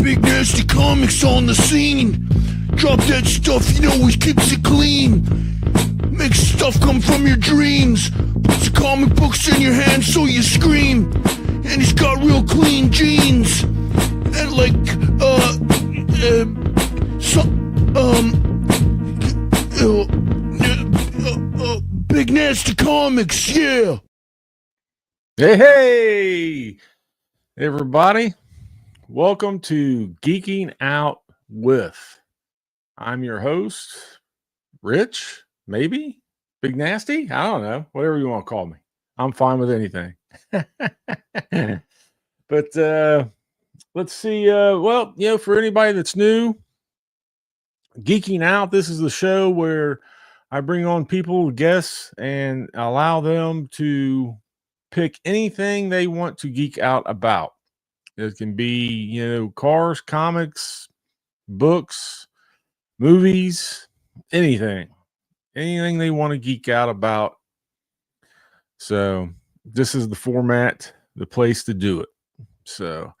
Big Nasty Comics on the scene. Drop that stuff, he always keeps it clean. Makes stuff come from your dreams. Puts the comic books in your hands so you scream. And he's got real clean jeans. And like, Big Nasty Comics, yeah. Hey, everybody. Welcome to Geeking Out With. I'm your host, Rich, maybe? Big Nasty? I don't know. Whatever you want to call me. I'm fine with anything. But let's see. Well, for anybody that's new, Geeking Out, this is the show where I bring on people, guests, and allow them to pick anything they want to geek out about. It can be, cars, comics, books, movies, anything they want to geek out about. So this is the format, the place to do it. So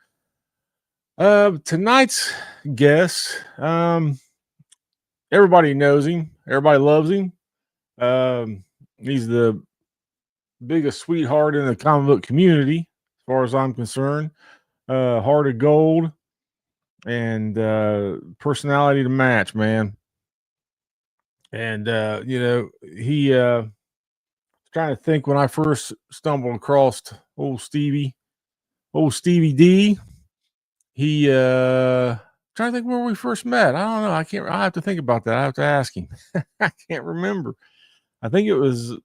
tonight's guest, everybody knows him. Everybody loves him. He's the biggest sweetheart in the comic book community, as far as I'm concerned. Heart of gold and personality to match, man. And he trying to think when I first stumbled across old Stevie D. He trying to think where we first met. I don't know. I have to think about that. I have to ask him. I can't remember. I think it was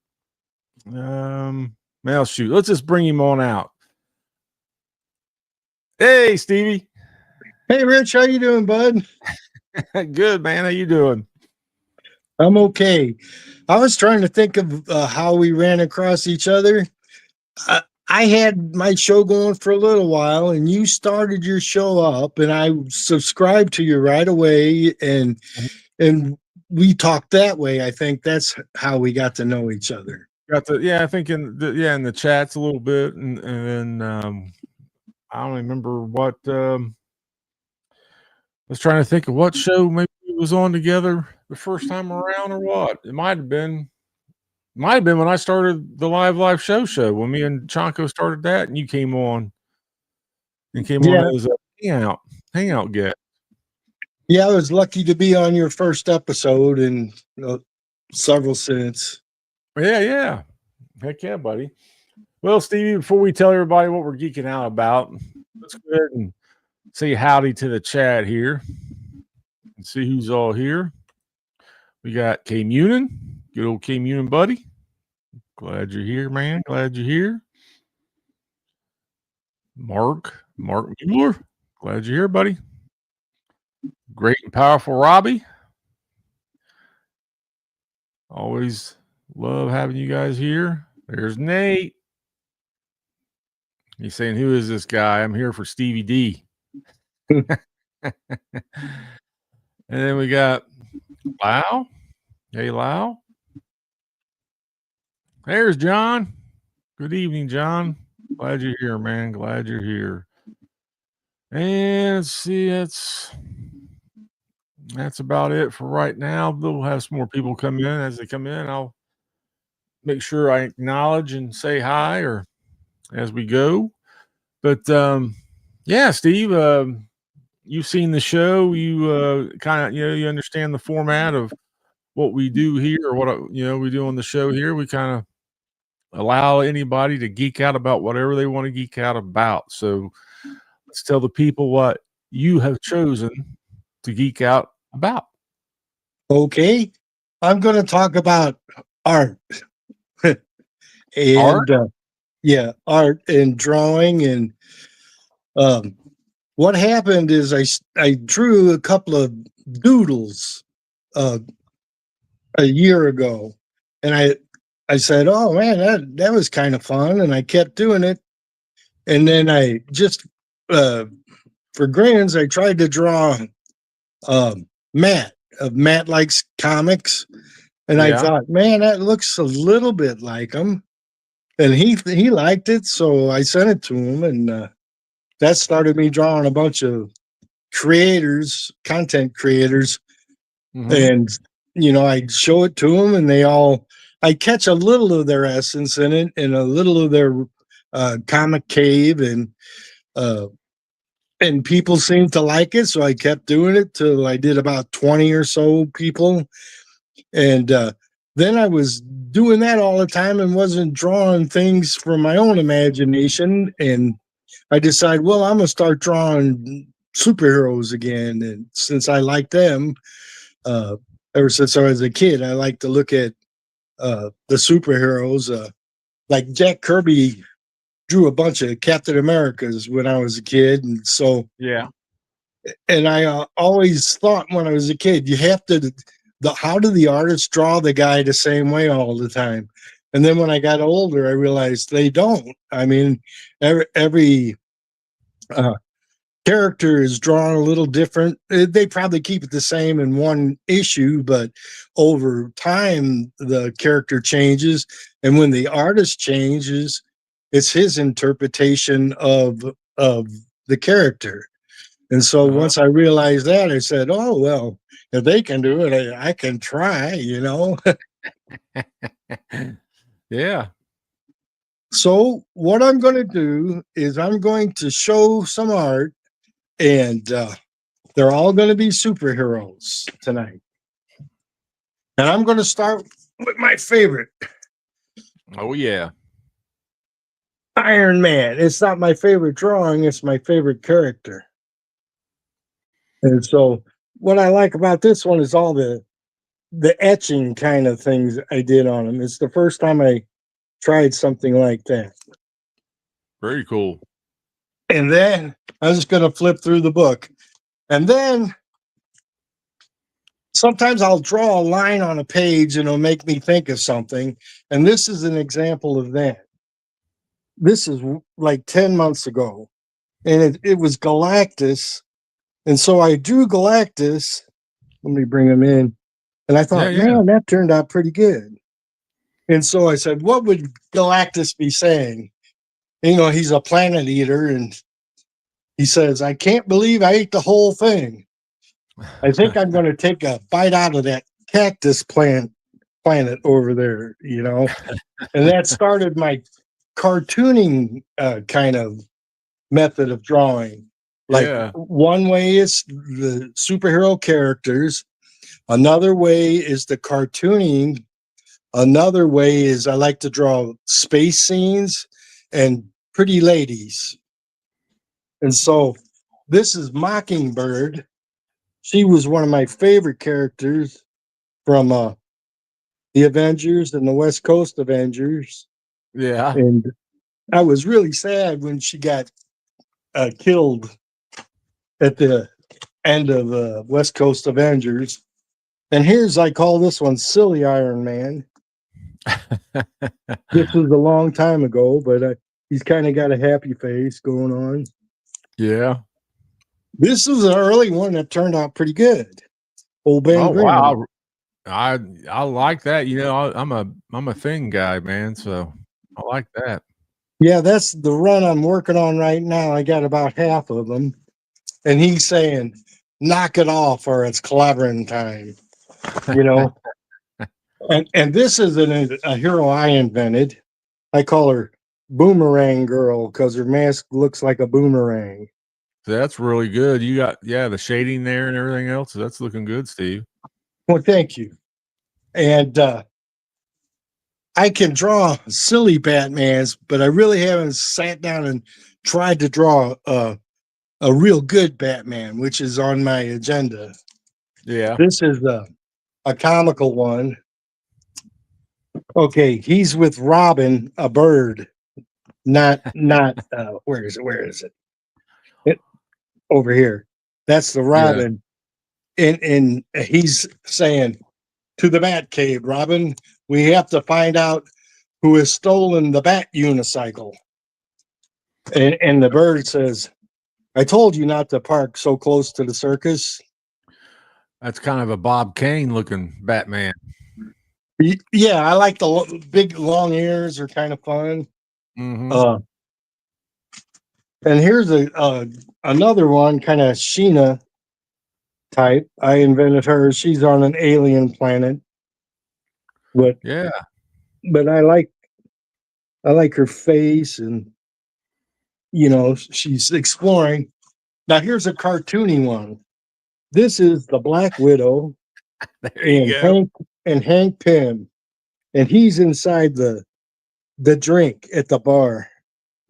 well, shoot. Let's just bring him on out. Hey, Stevie. Hey, Rich. How you doing, bud? Good, man. How you doing? I'm okay. I was trying to think of how we ran across each other. I had my show going for a little while, and you started your show up, and I subscribed to you right away, and we talked that way. I think that's how we got to know each other. I think in the chats a little bit, and then I don't remember what. I was trying to think of what show maybe we was on together the first time around, or what. It might have been when I started the live show when me and Chanko started that, and you came on. And came on as a hangout guest. Yeah, I was lucky to be on your first episode, and several since. Yeah. Heck yeah, buddy. Well, Stevie, before we tell everybody what we're geeking out about, let's go ahead and say howdy to the chat here and see who's all here. We got K Munin, good old K Munin buddy. Glad you're here, man. Glad you're here. Mark Mueller, glad you're here, buddy. Great and powerful Robbie. Always love having you guys here. There's Nate. He's saying, who is this guy? I'm here for Stevie D. And then we got Lau. Hey, Lau. There's John. Good evening, John. Glad you're here, man. Glad you're here. And let's see, that's about it for right now. We'll have some more people come in. As they come in, I'll make sure I acknowledge and say hi or as we go. But yeah, Steve, you've seen the show. You kind of you understand the format of what we do here, or what we do on the show here. We kind of allow anybody to geek out about whatever they want to geek out about. So let's tell the people what you have chosen to geek out about. Okay. I'm going to talk about art. And Art? Art and drawing. And what happened is I drew a couple of doodles a year ago, and I said, oh man, that was kind of fun, and I kept doing it. And then I just for grins, I tried to draw Matt of Matt Likes Comics, and I thought, man, that looks a little bit like him. And he liked it, so I sent it to him, and that started me drawing a bunch of creators, content creators, Mhm. and I show it to them, and I catch a little of their essence in it, and a little of their comic cave, and people seemed to like it, so I kept doing it till I did about 20 or so people, and then I was doing that all the time and wasn't drawing things from my own imagination, and I decided, well, I'm gonna start drawing superheroes again, and since I like them, uh, ever since I was a kid, I like to look at the superheroes. Like Jack Kirby drew a bunch of Captain Americas when I was a kid, and so Yeah. and I always thought when I was a kid, you have to how do the artists draw the guy the same way all the time? And then when I got older, I realized they don't. I mean, every uh, character is drawn a little different. They probably keep it the same in one issue, but over time the character changes, and when the artist changes, it's his interpretation of the character. And so Uh-huh. once I realized that, I said, "Oh well, if they can do it, I can try." Yeah. So what I'm going to do is I'm going to show some art, and they're all going to be superheroes tonight. And I'm going to start with my favorite, Oh yeah. Iron Man. It's not my favorite drawing, it's my favorite character. And so what I like about this one is all the etching kind of things I did on him. It's the first time I tried something like that. Very cool. And then I was just going to flip through the book. And then sometimes I'll draw a line on a page and it'll make me think of something. And this is an example of that. This is like 10 months ago. And it was Galactus. And so I drew Galactus. Let me bring him in. And I Yeah, thought, yeah. man, that turned out pretty good. And so I said, what would Galactus be saying? He's a planet eater. And he says, I can't believe I ate the whole thing. I think I'm going to take a bite out of that cactus planet over there, And that started my cartooning kind of method of drawing. Like Yeah. one way is the superhero characters, another way is the cartooning, another way is I like to draw space scenes and pretty ladies. And so this is Mockingbird. She was one of my favorite characters from the Avengers and the West Coast Avengers. Yeah. And I was really sad when she got killed at the end of West Coast Avengers. And I call this one Silly Iron Man. This was a long time ago, but he's kind of got a happy face going on. Yeah. This is an early one that turned out pretty good. Old Ben Oh Grimm. wow. I like that. I'm a thing guy, man. So I like that. Yeah, that's the run I'm working on right now. I got about half of them. And he's saying, knock it off or it's clobbering time, you know. And this is a hero I invented. I call her Boomerang Girl because her mask looks like a boomerang. That's really good. You got the shading there and everything else. That's looking good, Steve. Well, thank you. And I can draw silly Batmans, but I really haven't sat down and tried to draw a real good Batman, which is on my agenda. Yeah. This is a comical one. Okay, he's with Robin, a bird. Not where is it? Over here. That's the Yeah. Robin. And he's saying to the Bat Cave, Robin, we have to find out who has stolen the Bat unicycle. And the bird says, I told you not to park so close to the circus. That's kind of a Bob Kane looking Batman. Yeah, I like the big long ears are kind of fun. Mm-hmm. And here's another one, kind of Sheena. type. I invented her. She's on an alien planet, but Yeah. I like her face, and she's exploring. Now here's a cartoony one. This is the Black Widow There you and go. Hank Pym, and he's inside the drink at the bar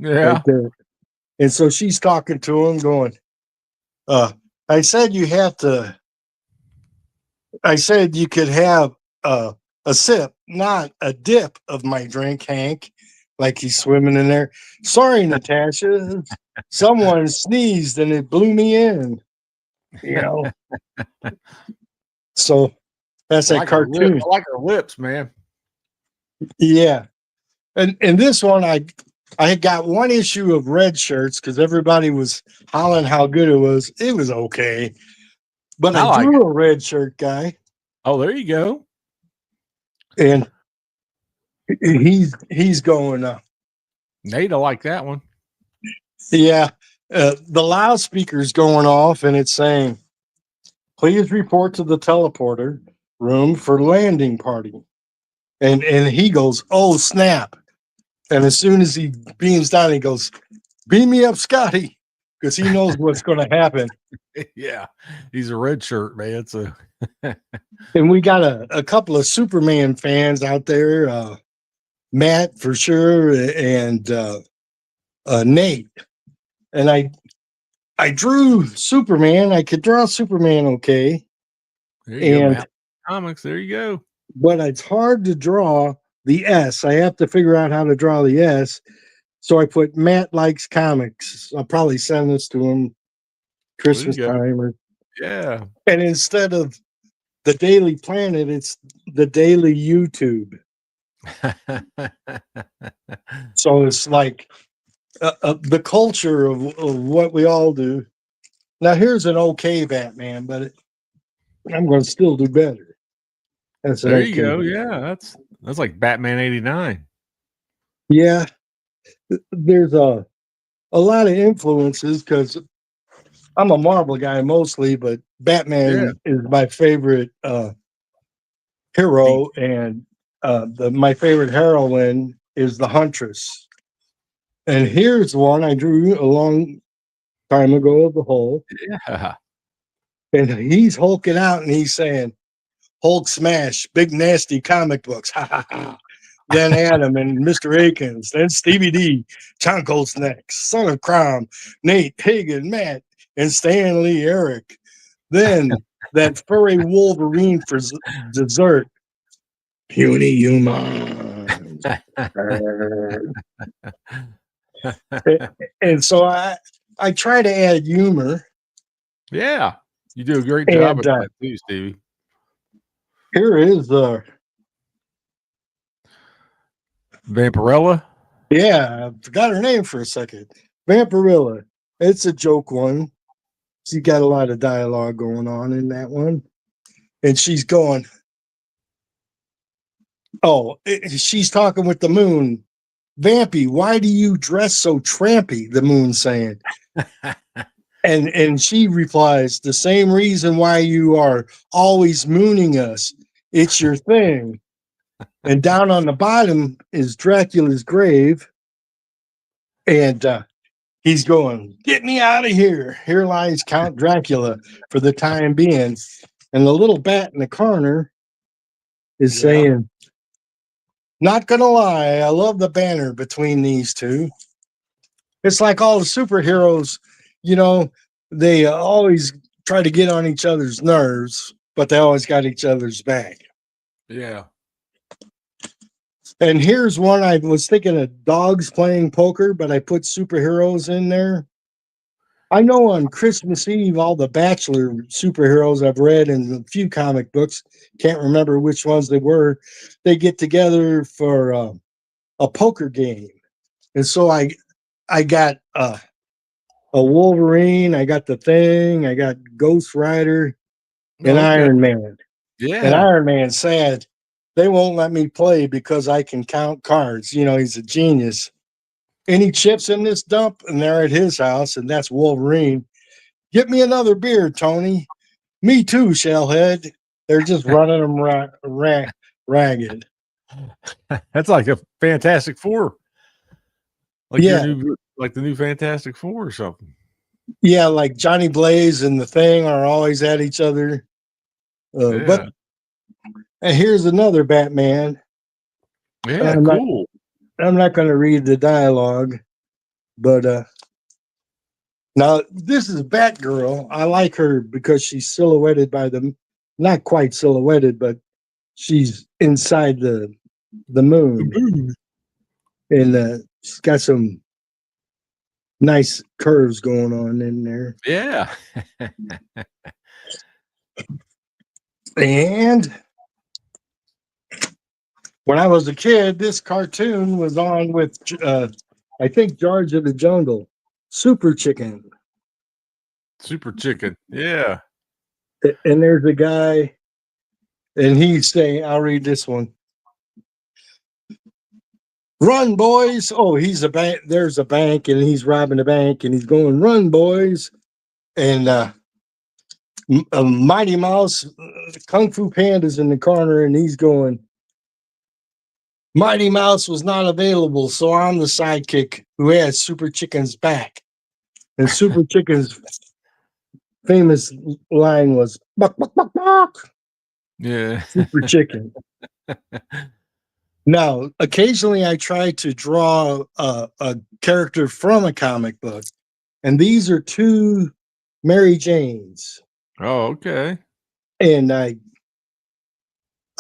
right Yeah. there. And so she's talking to him, going, I said I said you could have a sip, not a dip of my drink, Hank." Like he's swimming in there. "Sorry, Natasha. Someone sneezed and it blew me in." You know. So that's I that like her lip. cartoon. I like her lips, man. Yeah. And this one I had got one issue of Red Shirts because everybody was hollering how good it was. It was okay. But I I like drew it. a red shirt guy, Oh, there you go. and he's going Nate, I like that one. yeah. The loudspeaker's going off and it's saying, "Please report to the teleporter room for landing party." And he goes, "Oh snap." And as soon as he beams down, he goes, "Beam me up, Scotty," because he knows what's going to happen. Yeah. He's a red shirt, man. It's a And we got a couple of Superman fans out there, Matt for sure, and Nate. And I drew Superman. I could draw Superman okay, there you go, and Matt Comics. There you go. but it's hard to draw the S. I have to figure out how to draw the S. So I put Matt Likes Comics. I'll probably send this to him There you Christmas go. time, Yeah. and instead of the Daily Planet, it's the Daily YouTube. So it's like the culture of what we all do. Now here's an okay Batman, but I'm going to still do better. That's an There you okay. go. Yeah. That's like Batman 89. Yeah, there's a lot of influences because I'm a Marvel guy mostly, but Yeah. Batman is my favorite hero, and my favorite heroine is the Huntress. And here's one I drew a long time ago of the Hulk, Yeah. and he's hulking out and he's saying, "Hulk smash, big nasty comic books." Ha ha ha. Then Adam and Mr. Akins, then Stevie D, John Next, Son of Crime, Nate, Hagen, Matt, and Stanley Eric. Then that furry Wolverine for dessert, puny humans. And so I try to add humor. Yeah. You do a great job And at that too, Stevie. here is Vampirella. yeah, I forgot her name for a second. Vampirilla. It's a joke one. She got a lot of dialogue going on in that one. And she's going, she's talking with the moon. "Vampy, why do you dress so trampy?" The moon's saying. And she replies, "The same reason why you are always mooning us. It's your thing." And down on the bottom is Dracula's grave. And he's going, "Get me out of here. Here lies Count Dracula for the time being." And the little bat in the corner is Yeah. saying, "Not gonna lie, I love the banner between these two." It's like all the superheroes, you know, they always try to get on each other's nerves, but they always got each other's back. Yeah. And here's one I was thinking of dogs playing poker, but I put superheroes in there. I know on Christmas Eve, all the Bachelor superheroes I've read in a few comic books, can't remember which ones they were, they get together for a poker game. And so I got a Wolverine, I got the Thing, I got Ghost Rider, and Okay. Iron Man. And Yeah. Iron Man said, "They won't let me play because I can count cards." He's a genius. Any chips in this dump? And they're at his house, and that's Wolverine. "Get me another beer, Tony." Me too, Shellhead. They're just running them ragged. That's like a Fantastic Four, like Yeah. the new Fantastic Four or something. Yeah, like Johnny Blaze and the Thing are always at each other. But and here's another Batman. Yeah, cool. I'm not going to read the dialogue, but now this is Batgirl. I like her because she's silhouetted by not quite silhouetted, but she's inside the moon, and she's got some nice curves going on in there. Yeah. And when I was a kid, this cartoon was on with, I think, George of the Jungle, Super Chicken. Super Chicken. Yeah. And there's a guy, and he's saying, I'll read this one. Run, boys. Oh, he's a bank. There's a bank, and he's robbing a bank, and he's going, run, boys. And Mighty Mouse, Kung Fu Panda's in the corner, and he's going, Mighty Mouse was not available, so I'm the sidekick who has Super Chicken's back. And Super Chicken's famous line was, buck, buck, buck, buck. Yeah. Super Chicken. Now, occasionally I try to draw a character from a comic book, and these are two Mary Janes. Oh, okay. And I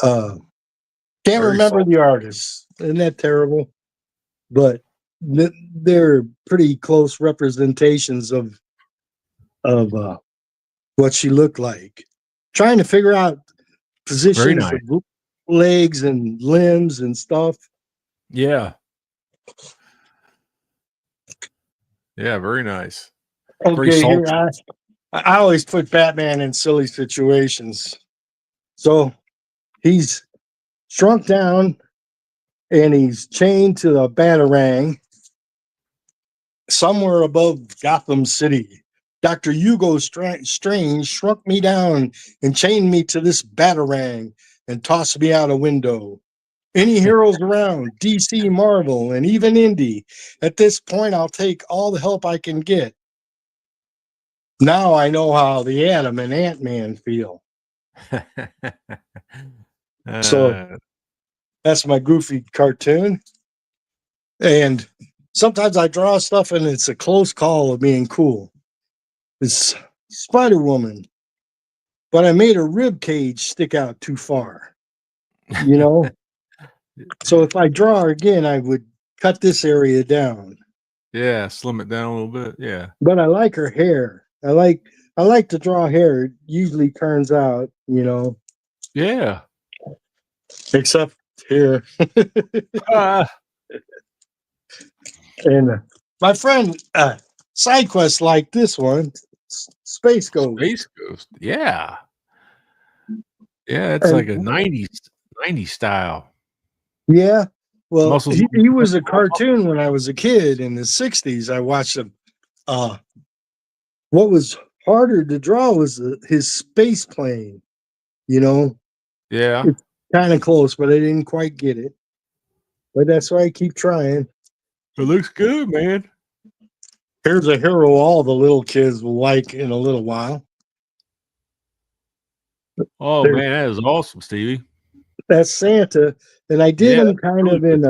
can't remember the artist. Isn't that terrible? But they're pretty close representations of what she looked like. Trying to figure out positions nice. of legs and limbs and stuff. Yeah. Yeah, very nice. Okay, here I always put Batman in silly situations. So he's shrunk down and he's chained to a batarang somewhere above Gotham City. Dr. Hugo Strange shrunk me down and chained me to this batarang and tossed me out a window. Any heroes around, DC, Marvel, and even Indie. At this point, I'll take all the help I can get. Now I know how the Atom and Ant-Man feel. So that's my goofy cartoon. And sometimes I draw stuff and it's a close call of being cool. It's Spider-Woman, but I made her rib cage stick out too far, you know? So if I draw her again, I would cut this area down. Yeah, slim it down a little bit. Yeah. But I like her hair. I like to draw hair. It usually turns out, you know. Yeah. Except here. And my friend SideQuest liked this one, Space Ghost. Space Ghost. Yeah. Yeah, it's like a 90s style. Yeah. Well, he was a cartoon when I was a kid in the 60s. I watched him. What was harder to draw was his space plane, you know. Yeah. It's kind of close, but I didn't quite get it. But that's why I keep trying. It looks good, man. Here's a hero all the little kids will like in a little while. Oh, man, that is awesome, Stevie. That's Santa. And I did him kind of in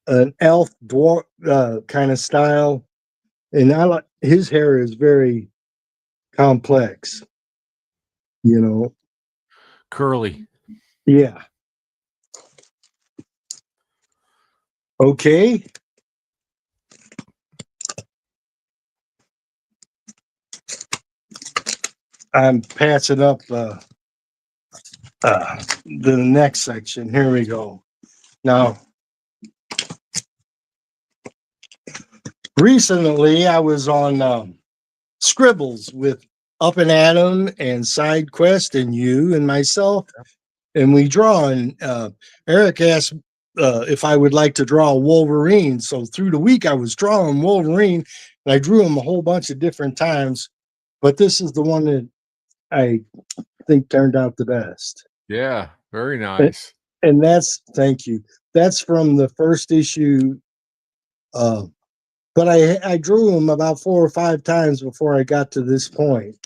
an elf dwarf kind of style. And I like his hair is very complex, you know. Curly. Yeah. Okay. I'm passing up the next section. Here we go. Now, recently I was on Scribbles with Up and Adam and SideQuest and you and myself, and we draw. And Eric asked if I would like to draw Wolverine. So through the week I was drawing Wolverine, and I drew him a whole bunch of different times. But this is the one that I think turned out the best. Yeah, very nice. And that's, thank you. That's from the first issue. But I drew them about 4 or 5 times before I got to this point.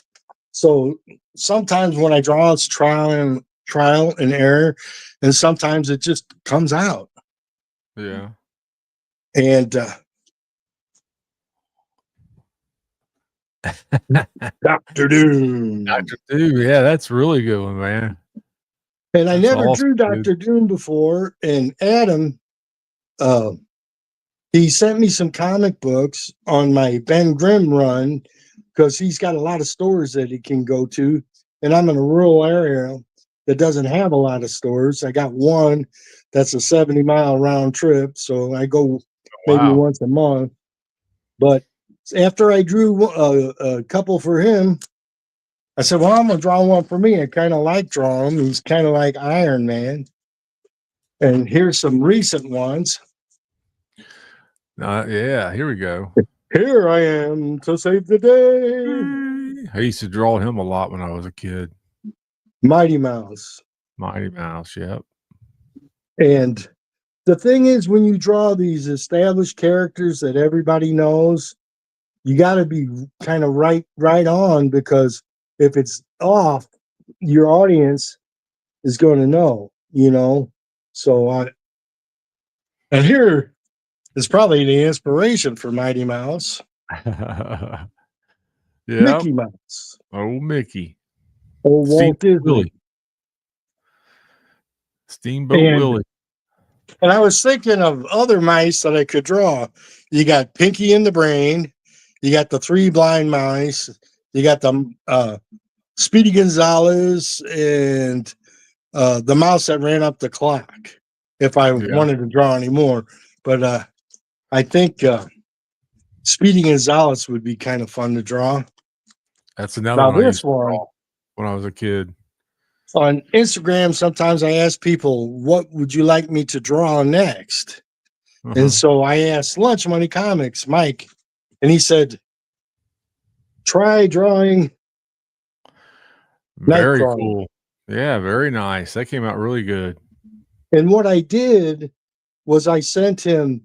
So sometimes when I draw, it's trial and error, and sometimes it just comes out. Yeah. And Dr. Doom. Dr. Doom, yeah, that's really good one, man. And I That's never awesome, drew dude. Dr. Doom before. And Adam, he sent me some comic books on my Ben Grimm run because he's got a lot of stores that he can go to. And I'm in a rural area that doesn't have a lot of stores. I got one that's a 70-mile round trip. So I go maybe Wow. once a month. But after I drew a couple for him, I said, well, I'm going to draw one for me. I kind of like drawing him. He's kind of like Iron Man. And here's some recent ones. Yeah, here we go. Here I am to save the day. I used to draw him a lot when I was a kid. Mighty Mouse. Mighty Mouse, yep. And the thing is, when you draw these established characters that everybody knows, you got to be kind of right on, because if it's off, your audience is going to know, you know. So and here is probably the inspiration for Mighty Mouse. Yeah. Mickey Mouse. Oh, Mickey. Oh, Walt Disney. Willie. Steamboat Willie. And I was thinking of other mice that I could draw. You got Pinky in the Brain. You got the 3 blind mice. You got the Speedy Gonzales and the mouse that ran up the clock, if I wanted to draw any more. But I think Speedy Gonzales would be kind of fun to draw. That's another one I used to draw when I was a kid. On Instagram, sometimes I ask people, what would you like me to draw next? And so I asked Lunch Money Comics, Mike, and he said, try drawing. Very cool. Yeah, very nice. That came out really good. And what I did was I sent him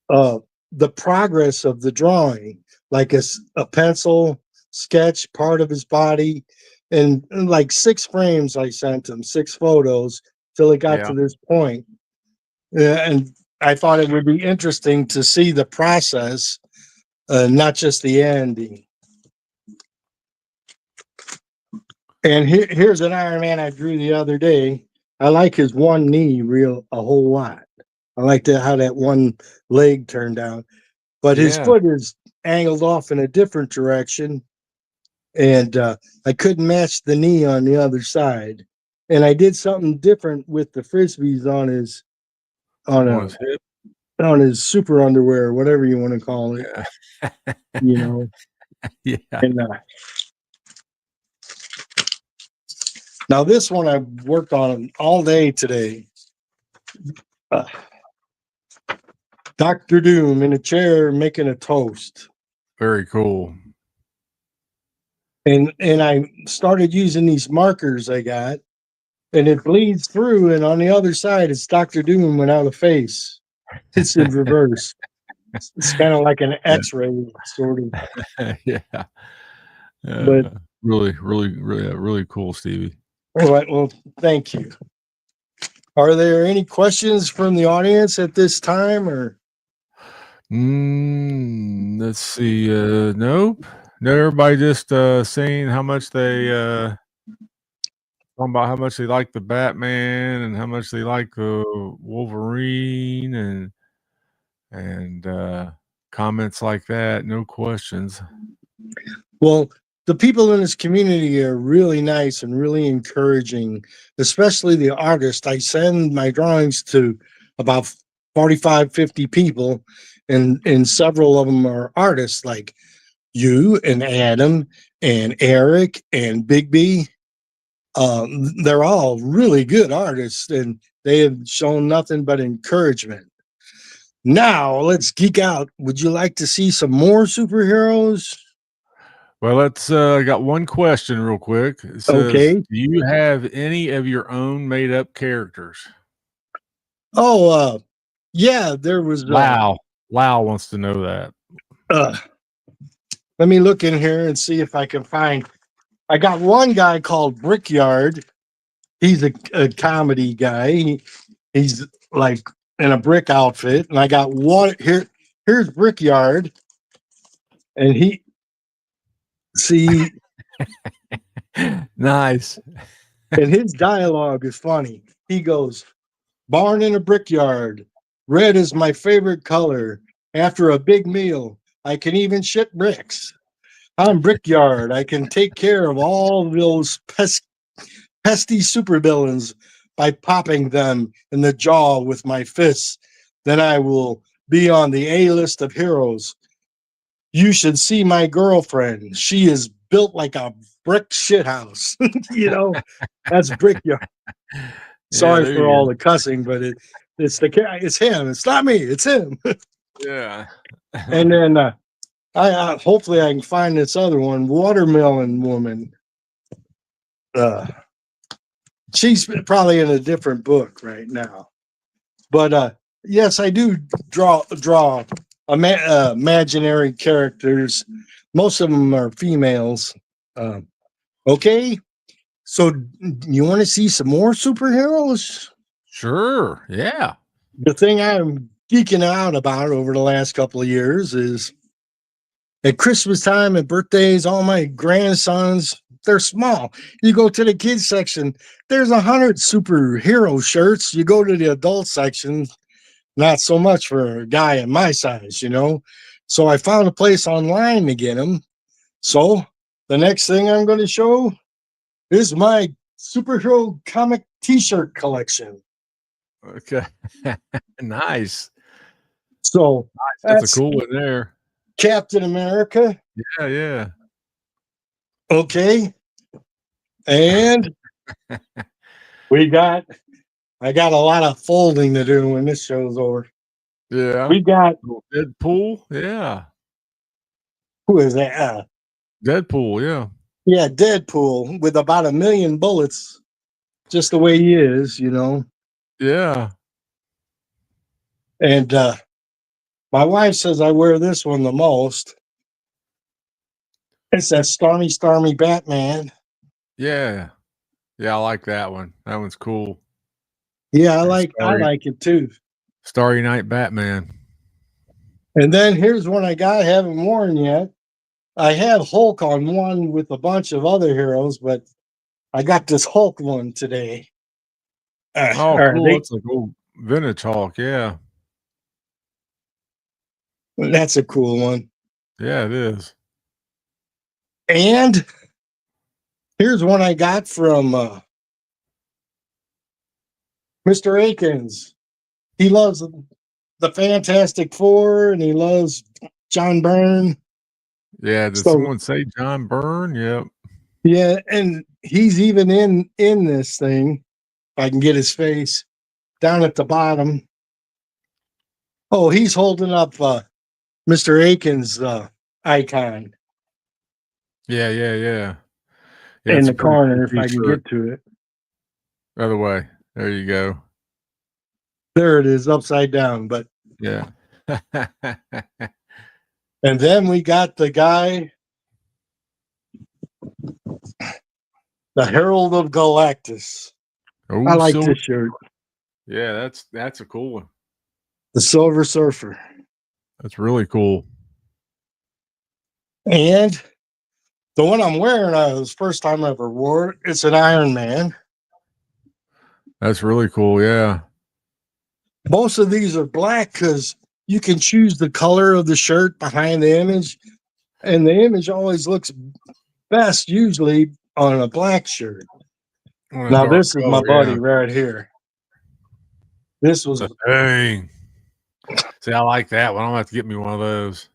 the progress of the drawing, like a pencil sketch, part of his body, and like 6 frames I sent him, 6 photos, till it got to this point. And I thought it would be interesting to see the process, not just the ending. And here's an Iron Man I drew the other day. I like his one knee a whole lot. I like how that one leg turned out. But his foot is angled off in a different direction. And I couldn't match the knee on the other side. And I did something different with the Frisbees on his hip, on his super underwear, whatever you want to call it. You know. Yeah. And, now this one I've worked on all day today. Dr. Doom in a chair making a toast. Very cool. And I started using these markers I got, and it bleeds through, and on the other side it's Dr. Doom without a face. It's in reverse. It's kind of like an X-ray, sort of. Yeah. But really cool, Stevie. All right, well, thank you. Are there any questions from the audience at this time, or? Let's see. Nope. No, everybody just saying how much they talking about how much they like the Batman and how much they like the Wolverine and comments like that. No questions. Well, the people in this community are really nice and really encouraging, especially the artists. I send my drawings to about 45, 50 people, and several of them are artists like you and Adam and Eric and Bigby. They're all really good artists, and they have shown nothing but encouragement. Now let's geek out. Would you like to see some more superheroes? Well, let's I got one question real quick. It says, Okay. do you have any of your own made up characters? Oh, yeah, there was Wow. Wow wants to know that. uh let me look in here and see if I can find. I got one guy called Brickyard. He's a comedy guy. He's like in a brick outfit, and I got one here. Here's Brickyard, and he see, Nice. and his dialogue is funny. He goes, "Barn in a brickyard. Red is my favorite color. After a big meal, I can even shit bricks. I'm Brickyard. I can take care of all those pesky supervillains by popping them in the jaw with my fists. Then I will be on the A list of heroes. You should see my girlfriend. She is built like a brick shithouse." You know, that's Brickyard. Yeah, Sorry there for you all go. the cussing, but it's him. It's not me. It's him. Yeah. And then I hopefully I can find this other one, Watermelon Woman. She's probably in a different book right now, but yes, I do draw imaginary characters. Most of them are females. Okay, so you want to see some more superheroes? Sure. Yeah. The thing I'm geeking out about over the last couple of years is at Christmas time and birthdays, all my grandsons, they're small. You go to the kids section, there's 100 superhero shirts. You go to the adult section, not so much for a guy in my size, you know. So I found a place online to get them. So the next thing I'm going to show is my superhero comic t-shirt collection. Okay. Nice. So That's a that's cool one there. Captain America. Yeah, yeah. Okay. And I got a lot of folding to do when this show's over. Yeah. We got, Deadpool. Yeah. who is that? Deadpool. Yeah. Yeah, Deadpool with about 1,000,000 bullets, just the way he is, you know. Yeah. And my wife says I wear this one the most. It's that Stormy Batman. Yeah. Yeah. I like that one. That one's cool. Yeah, Or I like it too. Starry Night Batman. And then here's one I got, haven't worn yet. I had Hulk on one with a bunch of other heroes, but I got this Hulk one today. Oh, Or cool. That's a cool vintage Hulk. Yeah. that's a cool one. Yeah, it is. And here's one I got from Mr. Akins. He loves the Fantastic Four and he loves John Byrne. Yeah. Did So someone say John Byrne? Yep. yeah, and he's even in this thing. If I can get his face down at the bottom. Oh, he's holding up Mr. Akins' icon Yeah. Yeah. Yeah. Yeah. in It's the a pretty cool corner. If I can t-shirt. get to it, Other way. There you go. there it is, upside down. But Yeah. and then we got the guy, the Herald of Galactus. I Oh, like silver. this shirt, Yeah, that's a cool one. the Silver Surfer. That's really cool. And the one I'm wearing, was the first time I ever wore it. It's an Iron Man. That's really cool. Yeah. Most of these are black because you can choose the color of the shirt behind the image, and the image always looks best usually on a black shirt. On a Now dark this is my color, buddy yeah. right here. This was Dang. See, I like that one. I'm gonna have to get me one of those.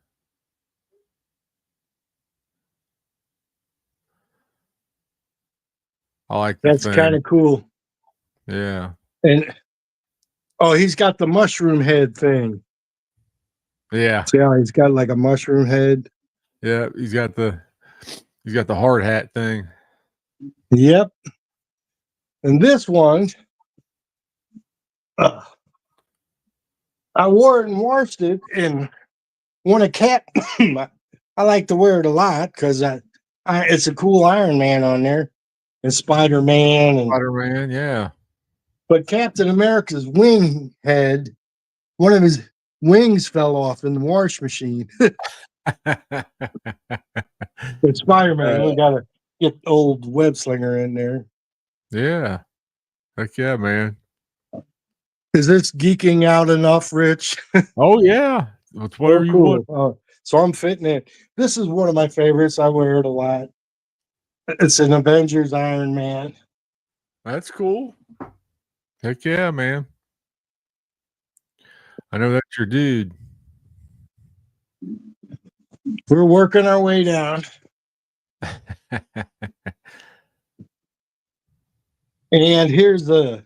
I like the that's thing. kind of cool. Yeah. And oh, he's got the mushroom head thing. Yeah. See how he's got like a mushroom head? Yeah. He's got the He's got the hard hat thing. Yep. And this one, I wore it and washed it, and when a cat, I like to wear it a lot because it's a cool Iron Man on there, and Spider Man, and Spider-Man, yeah. but Captain America's wing head, one of his wings fell off in the wash machine. With Spider Man, we gotta get old web slinger in there. Yeah. Heck yeah, man. Is this geeking out enough, Rich? Oh yeah. It's whatever you want. So I'm fitting it. This is one of my favorites. I wear it a lot. It's an Avengers Iron Man. That's cool. Heck yeah, man. I know that's your dude. We're working our way down. And here's the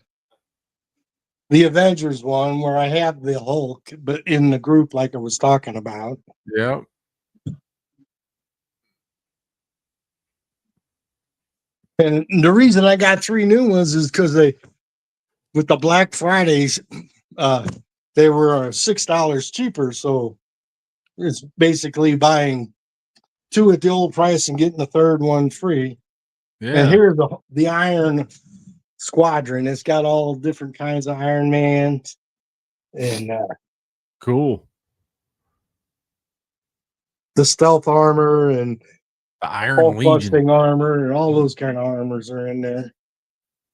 Avengers one where I have the Hulk, but in the group like I was talking about. Yeah. And the reason I got 3 new ones is because with the Black Fridays, they were $6 cheaper. So it's basically buying 2 at the old price and getting the third one free. Yeah. And here's the Iron Squadron. It's got all different kinds of Iron Man and cool. The stealth armor and the Iron Legion armor and all those kind of armors are in there.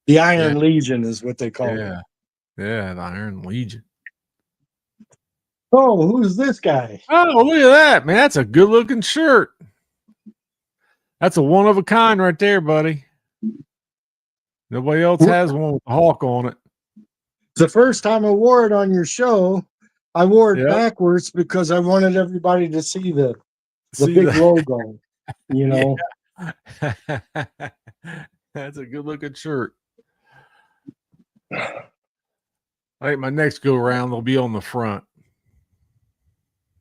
The Iron Legion is what they call it. Yeah, the Iron Legion. Oh, who's this guy? Oh, look at that, man. That's a good looking shirt. That's a one of a kind right there, buddy. Nobody else has one with a hawk on it. The first time I wore it on your show, I wore it backwards because I wanted everybody to see the big logo, you know. That's a good looking shirt. I think my next go around will be on the front.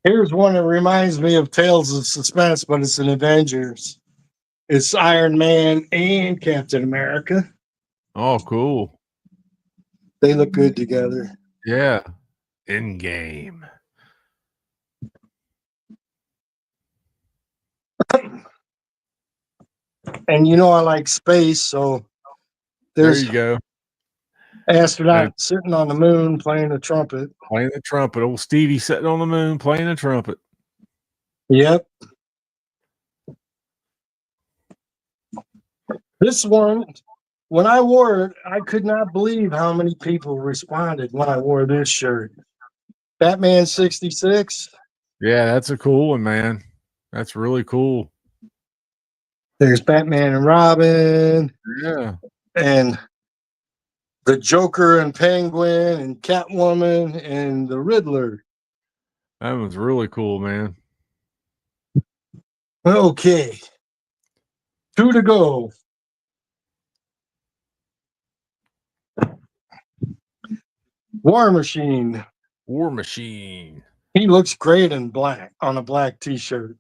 Here's one that reminds me of Tales of Suspense, but it's an Avengers. It's Iron Man and Captain America. Oh, cool. They look good together. Yeah. In game. And you know I like space, so there you go. Astronaut sitting on the moon playing the trumpet. Playing the trumpet. Old Stevie sitting on the moon playing the trumpet. Yep. This one, when I wore it, I could not believe how many people responded when I wore this shirt. Batman 66. Yeah, that's a cool one, man. That's really cool. There's Batman and Robin. Yeah. And the Joker and Penguin and Catwoman and the Riddler. That was really cool, man. Okay. 2 to go. War Machine. War Machine. He looks great in black on a black t-shirt.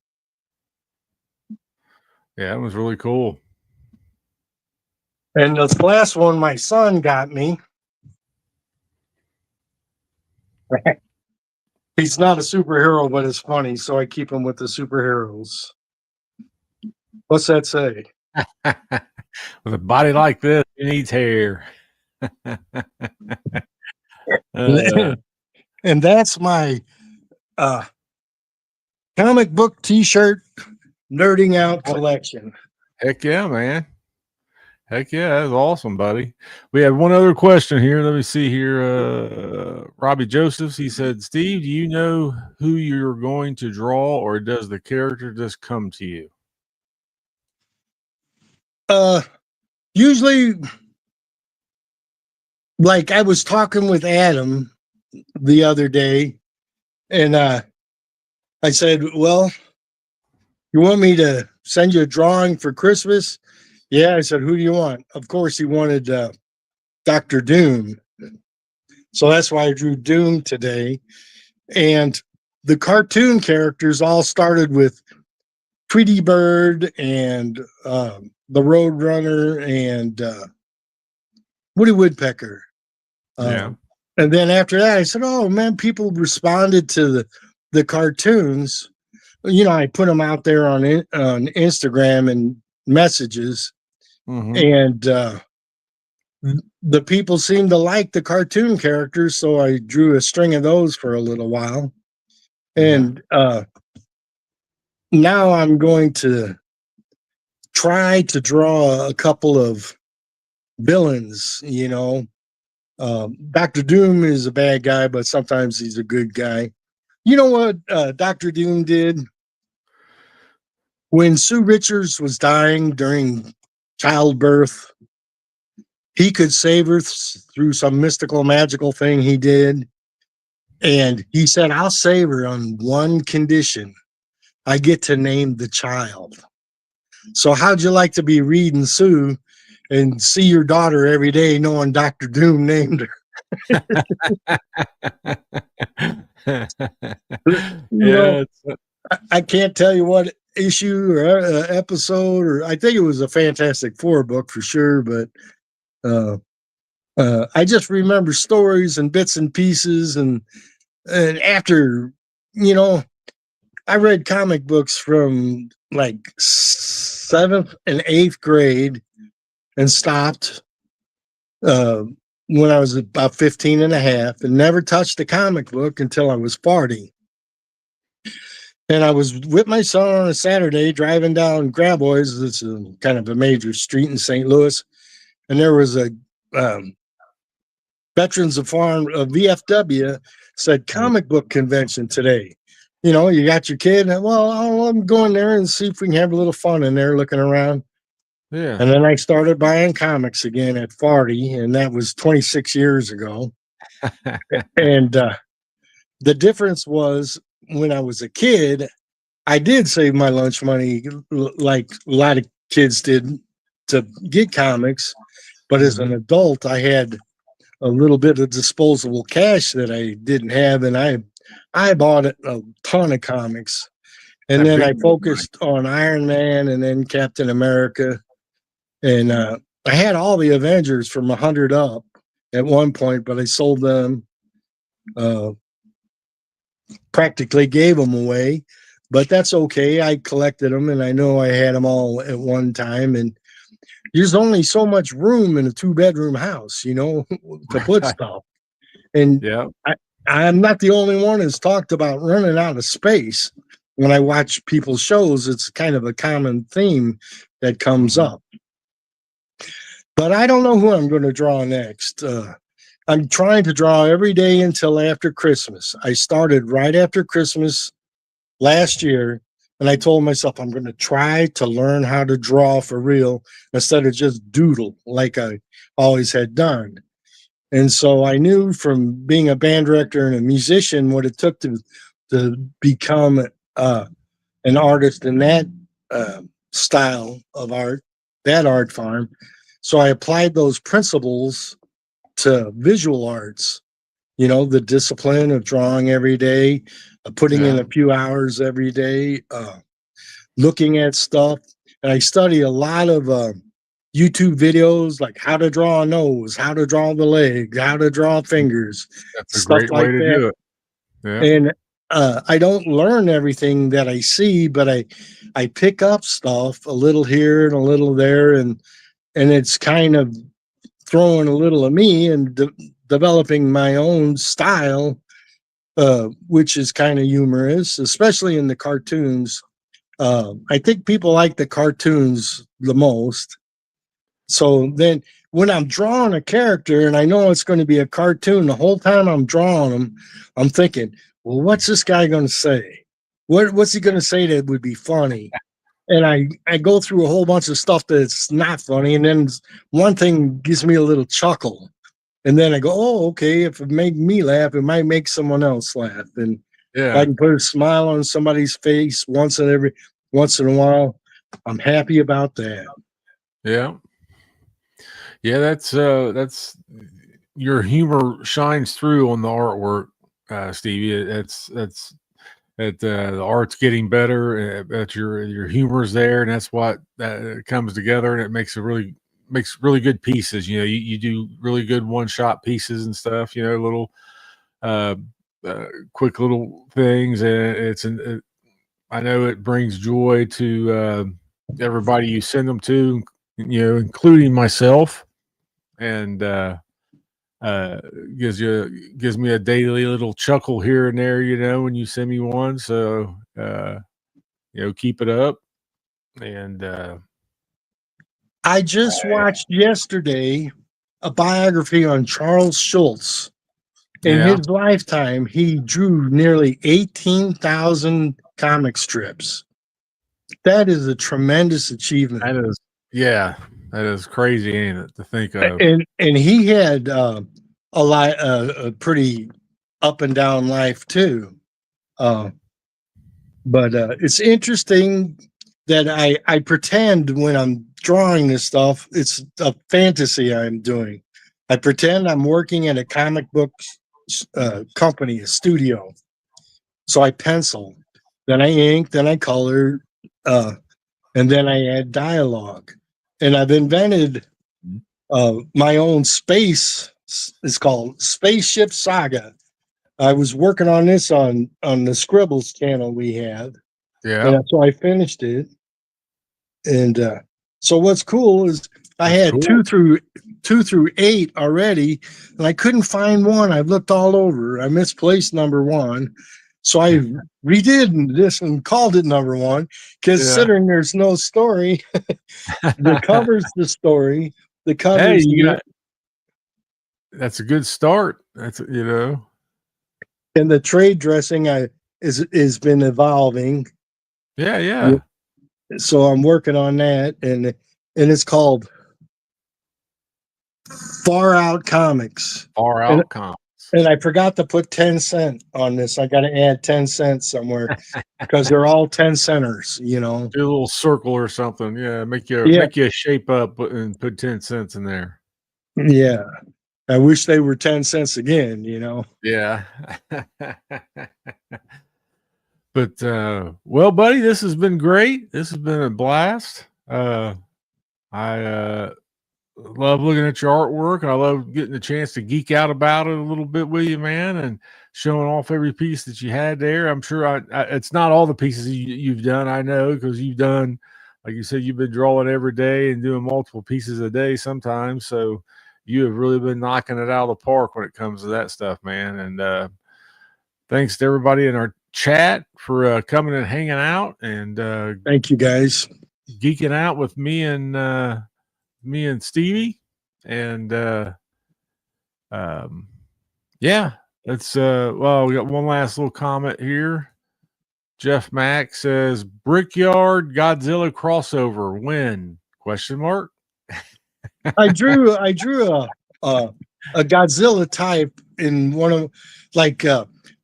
Yeah, that was really cool. And this last one my son got me. He's not a superhero, but it's funny, so I keep him with the superheroes. What's that say? With a body like this, he needs hair. And that's my comic book t-shirt nerding out collection. Heck yeah, man. Heck yeah, that's awesome, buddy. We have one other question here. Let me see here. Robbie Josephs, he said, Steve, do you know who you're going to draw, or does the character just come to you? Usually, like I was talking with Adam the other day, and I said, well, you want me to send you a drawing for Christmas? Yeah, I said, who do you want? Of course, he wanted Dr. Doom. So that's why I drew Doom today. And the cartoon characters all started with Tweety Bird and the Roadrunner and Woody Woodpecker. Yeah. And then after that, I said, "Oh man, people responded to the cartoons. You know, I put them out there on Instagram and messages, and the people seemed to like the cartoon characters, so I drew a string of those for a little while, and now I'm going to try to draw a couple of villains. You know, Dr. Doom is a bad guy, but sometimes he's a good guy. You know what Dr. Doom did? When Sue Richards was dying during childbirth, he could save her through some mystical, magical thing he did. And he said, "I'll save her on one condition. I get to name the child." So how'd you like to be reading Sue and see your daughter every day knowing Dr. Doom named her? Yeah. I can't tell you what issue or episode, or I think it was a Fantastic Four book for sure, but I just remember stories and bits and pieces, and after, you know, I read comic books from like 7th and 8th grade and stopped when I was about 15 and a half, and never touched a comic book until I was 40. And I was with my son on a Saturday driving down Grabois. It's kind of a major street in St. Louis. And there was a Veterans of Farm, VFW, said comic book convention today. You know, you got your kid. Well, I'm going there and see if we can have a little fun in there looking around. Yeah. And then I started buying comics again at 40, and that was 26 years ago. And the difference was, when I was a kid, I did save my lunch money like a lot of kids did to get comics. But as an adult, I had a little bit of disposable cash that I didn't have, and I bought a ton of comics. And then I focused on Iron Man and then Captain America. And I had all the Avengers from 100 up at one point, but I sold them, practically gave them away. But that's okay. I collected them, and I know I had them all at one time. And there's only so much room in a 2-bedroom house, you know, to put stuff. And I'm not the only one who's talked about running out of space. When I watch people's shows, it's kind of a common theme that comes up. But I don't know who I'm going to draw next. I'm trying to draw every day until after Christmas. I started right after Christmas last year, and I told myself I'm going to try to learn how to draw for real instead of just doodle like I always had done. And so I knew from being a band director and a musician what it took to become an artist in that style of art, that art form. So I applied those principles to visual arts, you know, the discipline of drawing every day, putting in a few hours every day, looking at stuff. And I study a lot of YouTube videos, like how to draw a nose, how to draw the leg, how to draw fingers. That's a stuff great like way to that. do it. Yeah. And I don't learn everything that I see, but I pick up stuff a little here and a little there, and it's kind of throwing a little of me and developing my own style, which is kind of humorous, especially in the cartoons. I think people like the cartoons the most. So then when I'm drawing a character and I know it's going to be a cartoon, the whole time I'm drawing them, I'm thinking, well, what's this guy going to say? What's he going to say that would be funny? And I go through a whole bunch of stuff that's not funny. And then one thing gives me a little chuckle. And then I go, oh, okay, if it made me laugh, it might make someone else laugh. And if I can put a smile on somebody's face once in a while, I'm happy about that. Yeah. Yeah, that's your humor shines through on the artwork, Stevie. That's that the art's getting better, that your humor's there, and that's what comes together, and it makes really good pieces. You do really good one shot pieces and stuff. Little uh, quick little things, and I know it brings joy to everybody you send them to, including myself, and uh, gives me a daily little chuckle here and there, when you send me one. So keep it up, and I just watched yesterday a biography on Charles Schultz. In yeah, his lifetime, he drew nearly 18,000 comic strips. That is a tremendous achievement. that is crazy, ain't it, to think of? And he had a pretty up and down life too. But it's interesting that I pretend when I'm drawing this stuff, it's a fantasy I'm doing. I pretend I'm working in a comic book company, a studio. So I pencil, then I ink, then I color, and then I add dialogue. And I've invented my own space. It's called Spaceship Saga. I was working on this on the Scribbles channel we had, Yeah, and so I finished it. And so what's cool is I had cool. 2 through 8 already, and I couldn't find one. I looked all over. I misplaced number 1. So I redid this and called it number 1, considering there's no story. The cover's the story. The Hey, cover's that's a good start. That's and the trade dressing is been evolving. yeah. So I'm working on that, and it's called Far Out Comics. Far outcome. And I forgot to put 10 cent on this. I got to add 10 cents somewhere because they're all 10 centers, Do a little circle or something. Yeah, make you a shape up and put 10 cents in there. Yeah. I wish they were 10 cents again, Yeah. But well, buddy, this has been great. This has been a blast. I love looking at your artwork. I love getting a chance to geek out about it a little bit with you, man, and showing off every piece that you had there. I'm sure it's not all the pieces you've done, I know, because you've done, like you said, you've been drawing every day and doing multiple pieces a day sometimes. So you have really been knocking it out of the park when it comes to that stuff, man. And thanks to everybody in our chat for coming and hanging out and Thank you, guys. geeking out with me and Stevie. And yeah, it's well, we got one last little comment here. Jeff Mack says Brickyard Godzilla crossover win? Question mark. I drew a Godzilla type in one of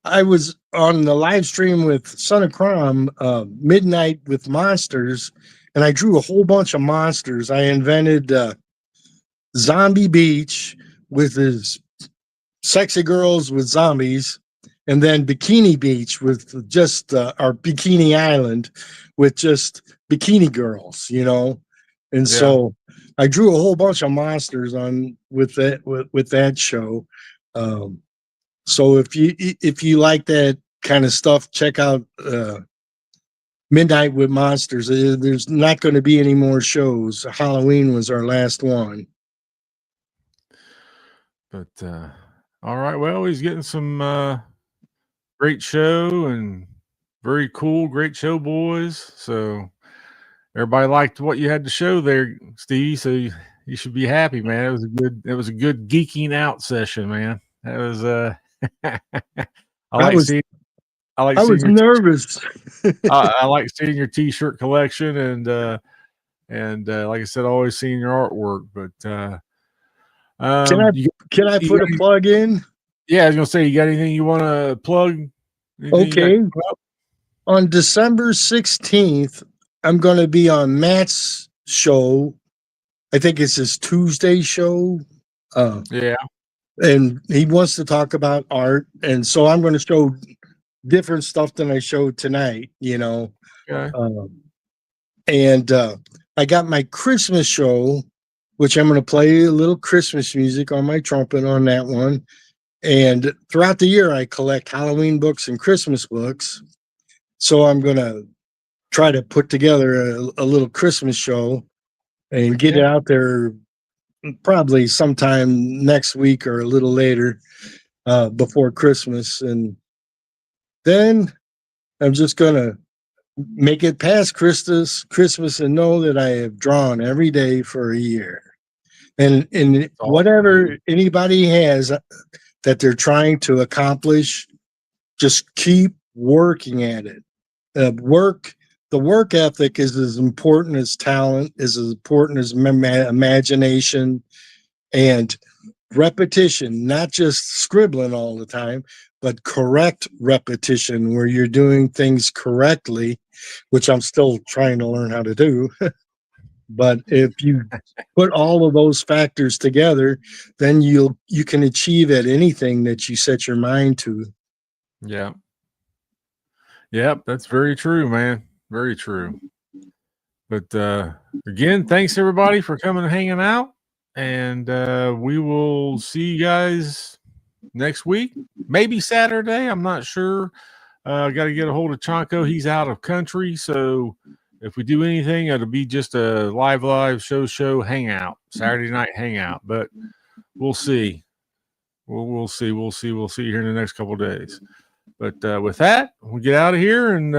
I was on the live stream with Son of Crom, Midnight with Monsters, and I drew a whole bunch of monsters. I invented Zombie Beach with his sexy girls with zombies, and then Bikini Beach with just our Bikini Island with just bikini girls, And so I drew a whole bunch of monsters on with that show. So if you like that kind of stuff, check out Midnight with Monsters. There's not going to be any more shows. Halloween was our last one. But all right, well, he's getting some great show and very cool, great show, boys. So everybody liked what you had to show there, Steve. So you should be happy, man. It was a good geeking out session, man. That was I was nervous. I like seeing your t-shirt collection and like I said, always seeing your artwork. But can I put a plug in? Yeah, I was gonna say, you got anything you want to plug? Okay. On December 16th, I'm going to be on Matt's show. I think it's his Tuesday show. Yeah. And he wants to talk about art. And so I'm going to show different stuff than I showed tonight, you know. Okay. And I got my Christmas show, which I'm going to play a little Christmas music on my trumpet on that one. And throughout the year, I collect Halloween books and Christmas books. So I'm going to try to put together a little Christmas show and get it out there probably sometime next week or a little later before Christmas. And then I'm just going to make it past Christmas and know that I have drawn every day for a year. And whatever anybody has that they're trying to accomplish, just keep working at it. The work ethic is as important as talent, is as important as imagination and repetition, not just scribbling all the time, but correct repetition where you're doing things correctly, which I'm still trying to learn how to do. But if you put all of those factors together, then you can achieve at anything that you set your mind to. Yeah. Yep, that's very true, man. Very true. But again, thanks everybody for coming and hanging out. And we will see you guys next week. Maybe Saturday. I'm not sure. I got to get a hold of Chonko. He's out of country. So if we do anything, it'll be just a live show hangout, Saturday night hangout. But we'll see. We'll see. We'll see you here in the next couple of days. But with that, we'll get out of here and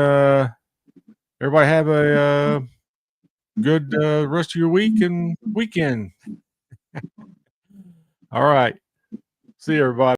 everybody have a good rest of your week and weekend. All right. See you, everybody.